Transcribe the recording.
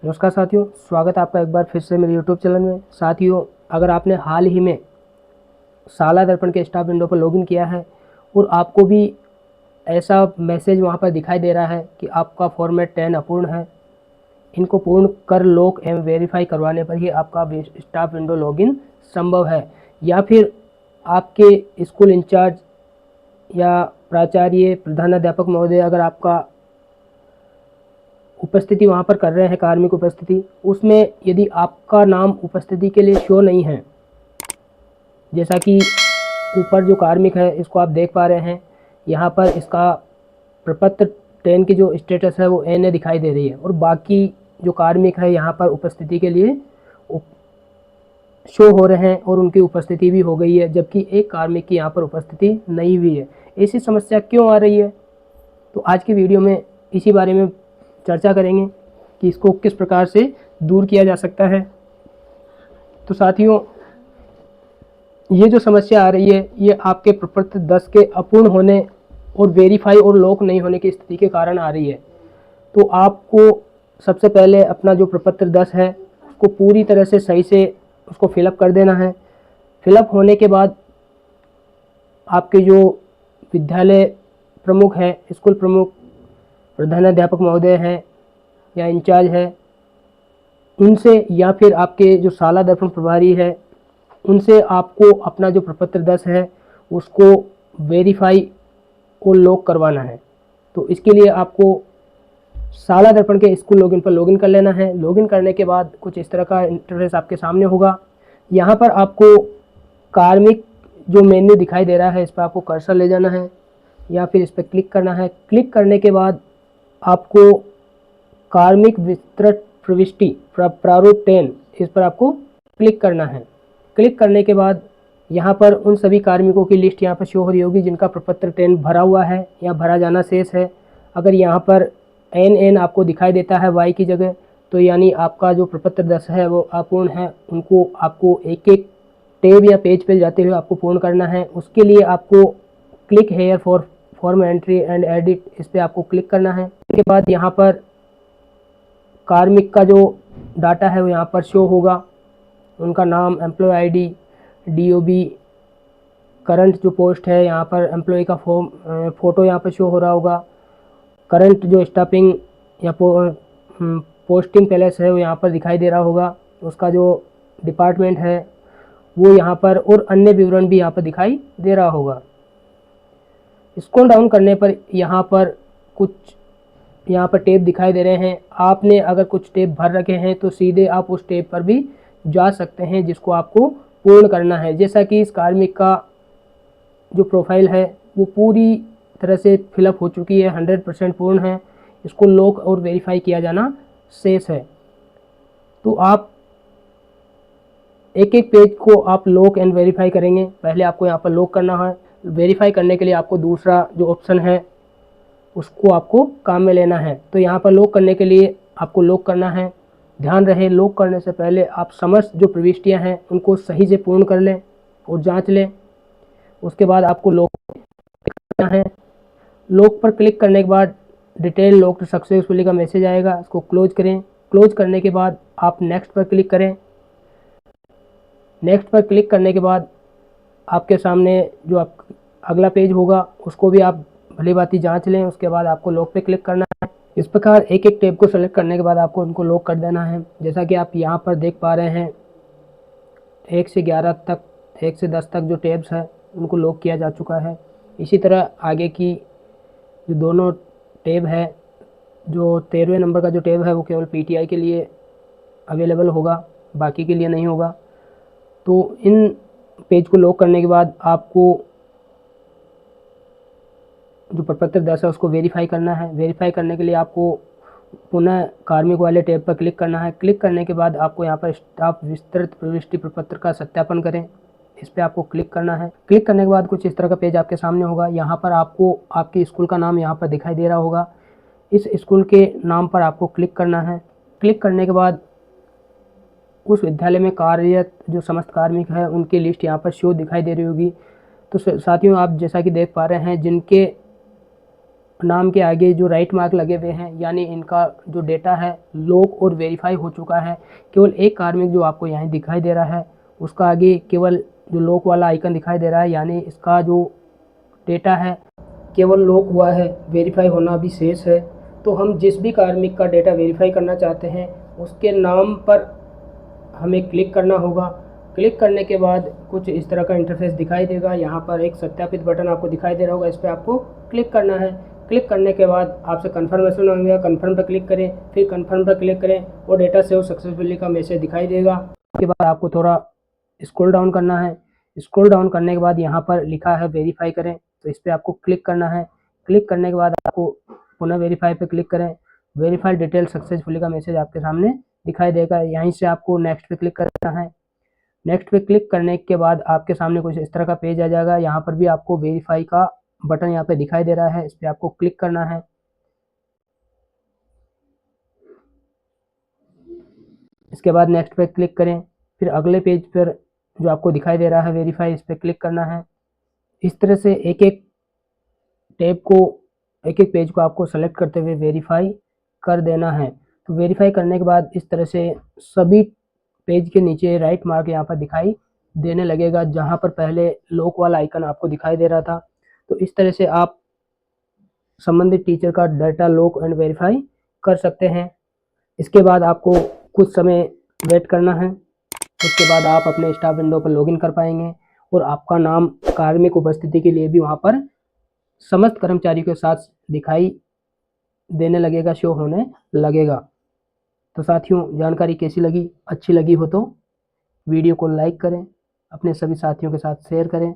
नमस्कार साथियों, स्वागत है आपका एक बार फिर से मेरे यूट्यूब चैनल में। साथियों, अगर आपने हाल ही में साला दर्पण के स्टाफ विंडो पर लॉगिन किया है और आपको भी ऐसा मैसेज वहां पर दिखाई दे रहा है कि आपका फॉर्मेट 10 अपूर्ण है, इनको पूर्ण कर लॉक एवं वेरीफाई करवाने पर ही आपका स्टाफ विंडो लॉगिन संभव है। या फिर आपके स्कूल इंचार्ज या प्राचार्य, प्रधानाध्यापक महोदय अगर आपका उपस्थिति वहाँ पर कर रहे हैं, कार्मिक उपस्थिति, उसमें यदि आपका नाम उपस्थिति के लिए शो नहीं है, जैसा कि ऊपर जो कार्मिक है इसको आप देख पा रहे हैं, यहाँ पर इसका प्रपत्र 10 की जो स्टेटस है वो एन दिखाई दे रही है और बाकी जो कार्मिक है यहाँ पर उपस्थिति के लिए शो हो रहे हैं और उनकी उपस्थिति भी हो गई है, जबकि एक कार्मिक की यहाँ पर उपस्थिति नहीं हुई है। ऐसी समस्या क्यों आ रही है, तो आज की वीडियो में इसी बारे में चर्चा करेंगे कि इसको किस प्रकार से दूर किया जा सकता है। तो साथियों, ये जो समस्या आ रही है ये आपके प्रपत्र 10 के अपूर्ण होने और वेरीफाई और लॉक नहीं होने की स्थिति के कारण आ रही है। तो आपको सबसे पहले अपना जो प्रपत्र 10 है उसको पूरी तरह से सही से उसको फिलअप कर देना है। फिलअप होने के बाद आपके जो विद्यालय प्रमुख है, स्कूल प्रमुख, प्रधानाध्यापक महोदय हैं या इंचार्ज है, उनसे या फिर आपके जो साला दर्पण प्रभारी है उनसे आपको अपना जो प्रपत्र 10 है उसको वेरीफाई और लॉक करवाना है। तो इसके लिए आपको साला दर्पण के स्कूल लॉगिन पर लॉगिन कर लेना है। लॉगिन करने के बाद कुछ इस तरह का इंटरफेस आपके सामने होगा। यहाँ पर आपको कार्मिक जो मेन्यू दिखाई दे रहा है इस पर आपको कर्सर ले जाना है या फिर इस पर क्लिक करना है। क्लिक करने के बाद आपको कार्मिक विस्तृत प्रविष्टि प्रारूप 10 इस पर आपको क्लिक करना है। क्लिक करने के बाद यहाँ पर उन सभी कार्मिकों की लिस्ट यहाँ पर शो हो रही होगी जिनका प्रपत्र 10 भरा हुआ है या भरा जाना शेष है। अगर यहाँ पर एन आपको दिखाई देता है वाई की जगह, तो यानी आपका जो प्रपत्र 10 है वो अपूर्ण है। उनको आपको एक एक टेब या पेज पे जाते हुए आपको पूर्ण करना है। उसके लिए आपको click here for form entry and edit इस पर आपको क्लिक करना है। इसके बाद यहाँ पर कार्मिक का जो डाटा है वो यहाँ पर शो होगा, उनका नाम, एम्प्लॉय आईडी, डीओबी, करंट जो पोस्ट है, यहाँ पर एम्प्लॉय का फोटो यहाँ पर शो हो रहा होगा, करंट जो स्टाफिंग या पोस्टिंग पैलेस है वो यहाँ पर दिखाई दे रहा होगा, उसका जो डिपार्टमेंट है वो यहाँ पर, और अन्य विवरण भी यहाँ पर दिखाई दे रहा होगा। स्क्रॉल डाउन करने पर यहाँ पर कुछ टेब दिखाई दे रहे हैं। आपने अगर कुछ टेब भर रखे हैं तो सीधे आप उस टेब पर भी जा सकते हैं जिसको आपको पूर्ण करना है। जैसा कि इस कार्मिक का जो प्रोफाइल है वो पूरी तरह से फिलअप हो चुकी है, 100% पूर्ण है। इसको लॉक और वेरीफाई किया जाना शेष है। तो आप एक एक पेज को आप लॉक एंड वेरीफाई करेंगे। पहले आपको यहाँ पर लॉक करना है। वेरीफाई करने के लिए आपको दूसरा जो ऑप्शन है उसको आपको काम में लेना है। तो यहाँ पर लॉक करने के लिए आपको लॉक करना है। ध्यान रहे, लॉक करने से पहले आप समस्त जो प्रविष्टियाँ हैं उनको सही से पूर्ण कर लें और जांच लें। उसके बाद आपको लॉक करना है। लॉक पर क्लिक करने के बाद डिटेल लॉक सक्सेसफुली का मैसेज आएगा, इसको क्लोज करें। क्लोज करने के बाद आप नेक्स्ट पर क्लिक करें। नेक्स्ट पर क्लिक करने के बाद आपके सामने जो आप अगला पेज होगा उसको भी आप भली भांति जांच लें। उसके बाद आपको लॉक पे क्लिक करना है। इस प्रकार एक एक टेब को सेलेक्ट करने के बाद आपको उनको लॉक कर देना है। जैसा कि आप यहाँ पर देख पा रहे हैं 1 से 11 तक, 1 से 10 तक जो टेब्स है उनको लॉक किया जा चुका है। इसी तरह आगे की जो दोनों टेब है, जो 13वें नंबर का जो टेब है वो केवल पीटीआई के लिए अवेलेबल होगा, बाकी के लिए नहीं होगा। तो इन पेज को लॉक करने के बाद आपको जो प्रपत्र 10 है उसको वेरीफाई करना है। वेरीफाई करने के लिए आपको पुनः कार्मिक वाले टैब पर क्लिक करना है। क्लिक करने के बाद आपको यहाँ पर स्टाफ विस्तृत प्रविष्टि प्रपत्र का सत्यापन करें, इस पर आपको क्लिक करना है। क्लिक करने के बाद कुछ इस तरह का पेज आपके सामने होगा। यहाँ पर आपको आपके स्कूल का नाम यहाँ पर दिखाई दे रहा होगा। इस स्कूल के नाम पर आपको क्लिक करना है। क्लिक करने के बाद उस विद्यालय में कार्यरत जो समस्त कार्मिक है उनकी लिस्ट यहाँ पर शो दिखाई दे रही होगी। तो साथियों, आप जैसा कि देख पा रहे हैं जिनके नाम के आगे जो राइट मार्क लगे हुए हैं, यानी इनका जो डेटा है लॉक और वेरीफाई हो चुका है। केवल एक कार्मिक जो आपको यहाँ दिखाई दे रहा है उसका आगे केवल जो लॉक वाला आइकन दिखाई दे रहा है, यानी इसका जो डेटा है केवल लॉक हुआ है, वेरीफाई होना अभी शेष है। तो हम जिस भी कार्मिक का डेटा वेरीफाई करना चाहते हैं उसके नाम पर हमें क्लिक करना होगा। क्लिक करने के बाद कुछ इस तरह का इंटरफेस दिखाई देगा। यहाँ पर एक सत्यापित बटन आपको दिखाई दे रहा होगा, इस पर आपको क्लिक करना है। क्लिक करने के बाद आपसे कन्फर्मेशन मांगेगा, कन्फर्म पर क्लिक करें, फिर कन्फर्म पर क्लिक करें और डेटा सेव सक्सेसफुली का मैसेज दिखाई देगा। उसके बाद आपको थोड़ा स्क्रॉल डाउन करना है। स्क्रॉल डाउन करने के बाद यहाँ पर लिखा है वेरीफाई करें, तो इस पर आपको क्लिक करना है। क्लिक करने के बाद आपको पुनः वेरीफाई पे क्लिक करें। वेरीफाई डिटेल सक्सेसफुली का मैसेज आपके सामने दिखाई देगा। यहीं से आपको नेक्स्ट पे क्लिक करना है। नेक्स्ट पे क्लिक करने के बाद आपके सामने कुछ इस तरह का पेज आ जाएगा। यहाँ पर भी आपको वेरीफाई का बटन यहाँ पे दिखाई दे रहा है, इस पर आपको क्लिक करना है। इसके बाद नेक्स्ट पे क्लिक करें, फिर अगले पेज पर जो आपको दिखाई दे रहा है वेरीफाई, इस पर क्लिक करना है। इस तरह से एक एक टैब को, एक एक पेज को आपको सेलेक्ट करते हुए वेरीफाई कर देना है। तो वेरीफाई करने के बाद इस तरह से सभी पेज के नीचे राइट मार्क यहाँ पर दिखाई देने लगेगा, जहाँ पर पहले लॉक वाला आइकन आपको दिखाई दे रहा था। तो इस तरह से आप संबंधित टीचर का डाटा लॉक एंड वेरीफाई कर सकते हैं। इसके बाद आपको कुछ समय वेट करना है। उसके बाद आप अपने स्टाफ विंडो पर लॉगिन कर पाएंगे और आपका नाम कार्मिक उपस्थिति के लिए भी वहाँ पर समस्त कर्मचारियों के साथ दिखाई देने लगेगा, शो होने लगेगा। तो साथियों, जानकारी कैसी लगी? अच्छी लगी हो तो वीडियो को लाइक करें, अपने सभी साथियों के साथ शेयर करें।